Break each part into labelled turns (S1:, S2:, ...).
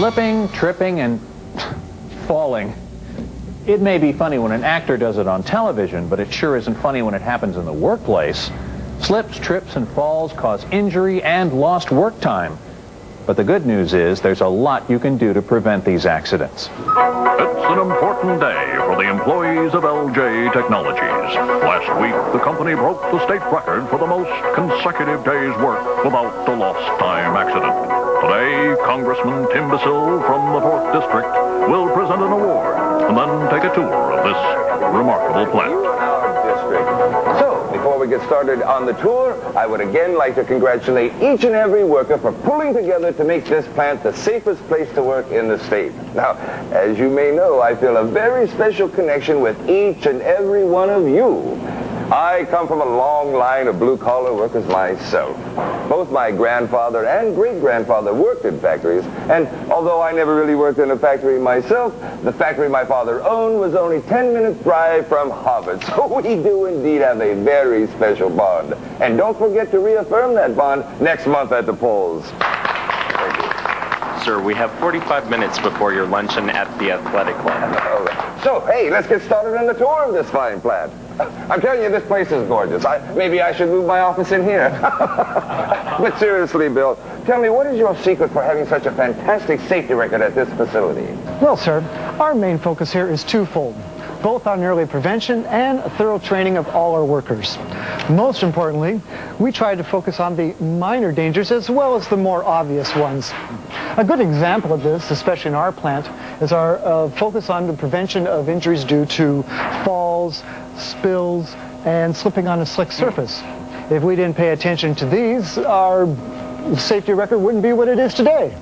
S1: Slipping, tripping, and falling. It may be funny when an actor does it on television, but it sure isn't funny when it happens in the workplace. Slips, trips, and falls cause injury and lost work time. But the good news is there's a lot you can do to prevent these accidents.
S2: It's an important day for the employees of LJ Technologies. Last week, the company broke the state record for the most consecutive days' work without a lost time accident. Today, Congressman Tim Basil from the 4th District will present an award and then take a tour of this remarkable plant.
S3: So, before we get started on the tour, I would again like to congratulate each and every worker for pulling together to make this plant the safest place to work in the state. Now, as you may know, I feel a very special connection with each and every one of you. I come from a long line of blue-collar workers myself. Both my grandfather and great-grandfather worked in factories, and although I never really worked in a factory myself, the factory my father owned was only 10 minutes drive from Harvard. So we do indeed have a very special bond. And don't forget to reaffirm that bond next month at the polls.
S4: Sir, we have 45 minutes before your luncheon at the athletic club.
S3: So, hey, let's get started on the tour of this fine plant. I'm telling you, this place is gorgeous. Maybe I should move my office in here. But seriously, Bill, tell me, what is your secret for having such a fantastic safety record at this facility?
S5: Well, sir, our main focus here is twofold, both on early prevention and a thorough training of all our workers. Most importantly, we try to focus on the minor dangers as well as the more obvious ones. A good example of this, especially in our plant, is our focus on the prevention of injuries due to falls, spills, and slipping on a slick surface. If we didn't pay attention to these, our safety record wouldn't be what it is today.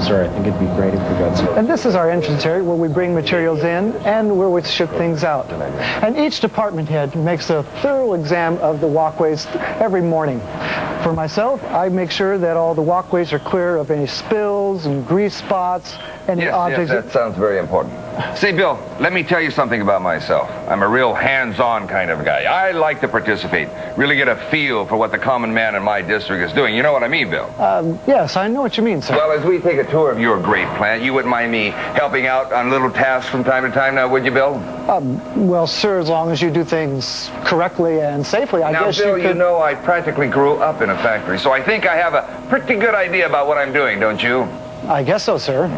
S1: Sir, I think it'd be great if we got some.
S5: And this is our entrance area where we bring materials in and where we ship things out. And each department head makes a thorough exam of the walkways every morning. For myself, I make sure that all the walkways are clear of any spills and grease spots, any objects.
S3: Yes, that sounds very important. Say, Bill, let me tell you something about myself. I'm a real hands-on kind of guy. I like to participate, really get a feel for what the common man in my district is doing. You know what I mean, Bill?
S5: Yes, I know what you mean, sir.
S3: Well, as we take a tour of your great plant, you wouldn't mind me helping out on little tasks from time to time now, would you, Bill?
S5: Well, sir, as long as you do things correctly and safely, I guess
S3: Bill,
S5: you could...
S3: you know I practically grew up in a factory, so I think I have a pretty good idea about what I'm doing, don't you?
S5: I guess so, sir.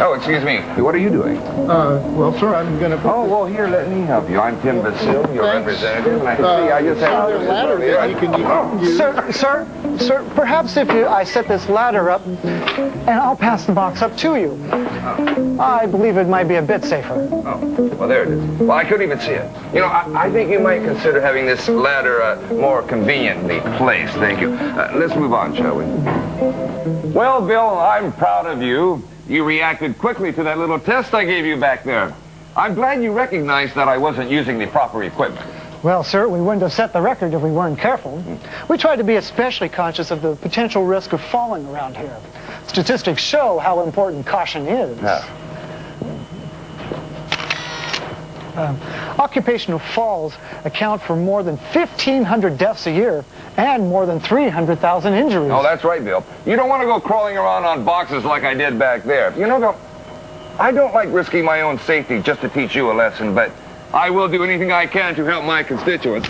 S3: Oh, excuse me. What are you doing?
S6: Well, sir, I'm going to...
S3: Oh, well, here, let me help you. I'm Tim Basil, your representative. I just have
S6: a ladder there. You can use.
S5: Sir, perhaps if I set this ladder up, and I'll pass the box up to you. I believe it might be a bit safer.
S3: Oh, well, there it is. Well, I couldn't even see it. You know, I think you might consider having this ladder more conveniently placed. Thank you. Let's move on, shall we? Well, Bill, I'm proud of you. You reacted quickly to that little test I gave you back there. I'm glad you recognized that I wasn't using the proper equipment.
S5: Well, sir, we wouldn't have set the record if we weren't careful. We try to be especially conscious of the potential risk of falling around here. Statistics show how important caution is.
S3: Yeah.
S5: Occupational falls account for more than 1,500 deaths a year and more than 300,000 injuries.
S3: Oh, that's right, Bill. You don't want to go crawling around on boxes like I did back there. You know, Bill, I don't like risking my own safety just to teach you a lesson, but I will do anything I can to help my constituents.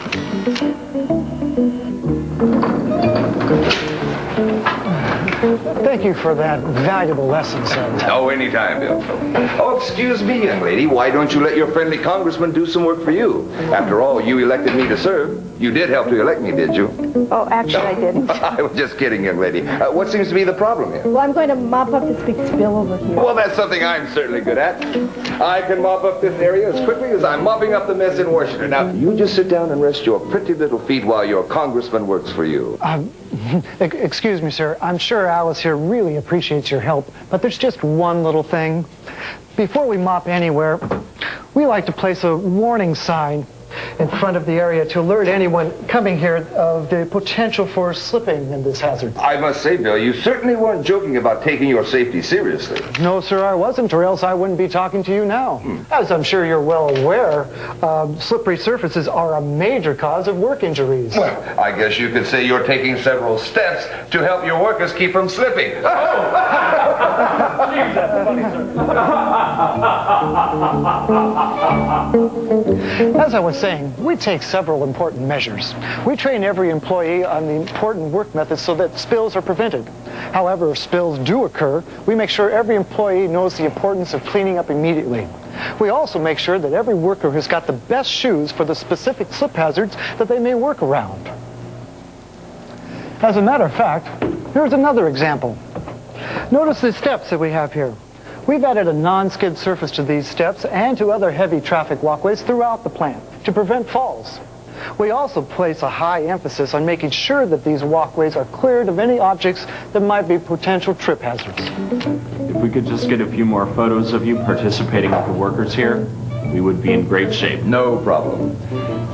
S5: Thank you for that valuable lesson, sir.
S3: Oh, anytime, Bill. Oh, excuse me, young lady. Why don't you let your friendly congressman do some work for you? After all, you elected me to serve. You did help to elect me, did you?
S7: Oh, actually, I didn't.
S3: I was just kidding, young lady. What seems to be the problem here?
S7: Well, I'm going to mop up this big spill over here.
S3: Well, that's something I'm certainly good at. I can mop up this area as quickly as I'm mopping up the mess in Washington. Now, you just sit down and rest your pretty little feet while your congressman works for you.
S5: Excuse me, sir. I'm sure Alice here really appreciates your help, but there's just one little thing. Before we mop anywhere, we like to place a warning sign in front of the area to alert anyone coming here of the potential for slipping in this hazard.
S3: I must say, Bill, you certainly weren't joking about taking your safety seriously.
S5: No, sir, I wasn't, or else I wouldn't be talking to you now. As I'm sure you're well aware, slippery surfaces are a major cause of work injuries.
S3: Well, I guess you could say you're taking several steps to help your workers keep from slipping.
S5: As I was saying, we take several important measures. We train every employee on the important work methods so that spills are prevented. However, if spills do occur, we make sure every employee knows the importance of cleaning up immediately. We also make sure that every worker has got the best shoes for the specific slip hazards that they may work around. As a matter of fact, here's another example. Notice the steps that we have here. We've added a non-skid surface to these steps and to other heavy traffic walkways throughout the plant to prevent falls. We also place a high emphasis on making sure that these walkways are cleared of any objects that might be potential trip hazards.
S8: If we could just get a few more photos of you participating with the workers here, we would be in great shape.
S3: No problem.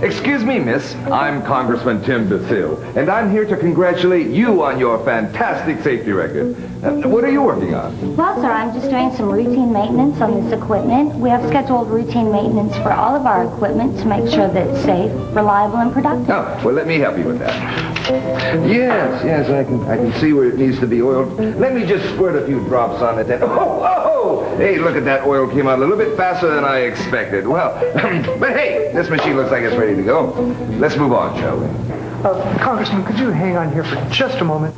S3: Excuse me, miss. I'm Congressman Tim DeSille, and I'm here to congratulate you on your fantastic safety record. What are you working on?
S9: Well, sir, I'm just doing some routine maintenance on this equipment. We have scheduled routine maintenance for all of our equipment to make sure that it's safe, reliable, and productive.
S3: Oh, well, let me help you with that. Yes, I can see where it needs to be oiled. Let me just squirt a few drops on it. Oh! Hey, look at that. Oil came out a little bit faster than I expected. Well, but hey, this machine looks like it's ready to go. Let's move on, shall we?
S5: Congressman, could you hang on here for just a moment?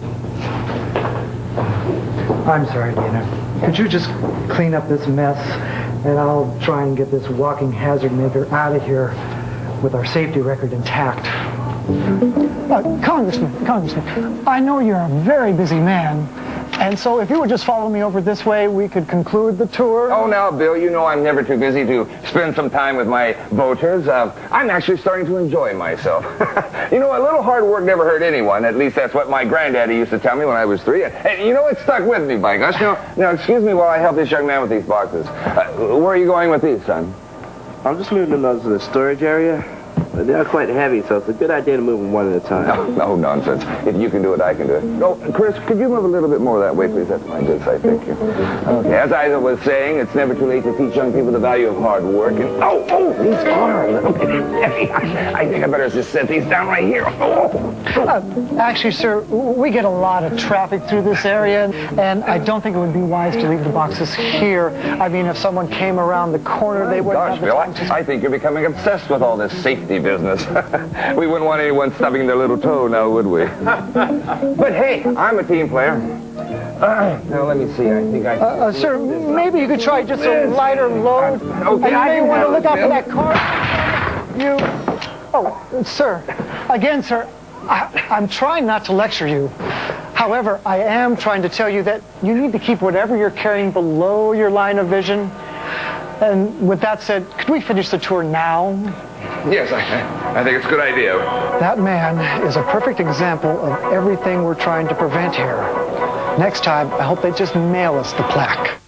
S5: I'm sorry, Dina. Could you just clean up this mess, and I'll try and get this walking hazard maker out of here with our safety record intact. Congressman, I know you're a very busy man, and so if you would just follow me over this way, we could conclude the tour.
S3: Oh, now, Bill, you know I'm never too busy to spend some time with my voters. I'm actually starting to enjoy myself. You know, a little hard work never hurt anyone. At least that's what my granddaddy used to tell me when I was 3. And you know, it stuck with me, by gosh. Now, excuse me while I help this young man with these boxes. Where are you going with these, son?
S10: I'm just moving those to the storage area. They are quite heavy, so it's a good idea to move them one at a time.
S3: No nonsense. If you can do it, I can do it. Oh, Chris, could you move a little bit more that way, please? That's my good side. Thank you. Okay, as I was saying, it's never too late to teach young people the value of hard work. And these are a little bit heavy. I think I better just set these down right here.
S5: Actually, sir, we get a lot of traffic through this area, and I don't think it would be wise to leave the boxes here. I mean, if someone came around the corner, they wouldn't have the time to...
S3: I think you're becoming obsessed with all this safety business. We wouldn't want anyone stubbing their little toe now, would we? But hey, I'm a team player. Now, let me see. I think I can...
S5: sir, maybe you could try just a lighter load.
S3: Okay,
S5: you may want to look out for that car. Sir. Again, sir, I'm trying not to lecture you. However, I am trying to tell you that you need to keep whatever you're carrying below your line of vision. And with that said, could we finish the tour now?
S3: Yes, I think it's a good idea.
S5: That man is a perfect example of everything we're trying to prevent here. Next time, I hope they just mail us the plaque.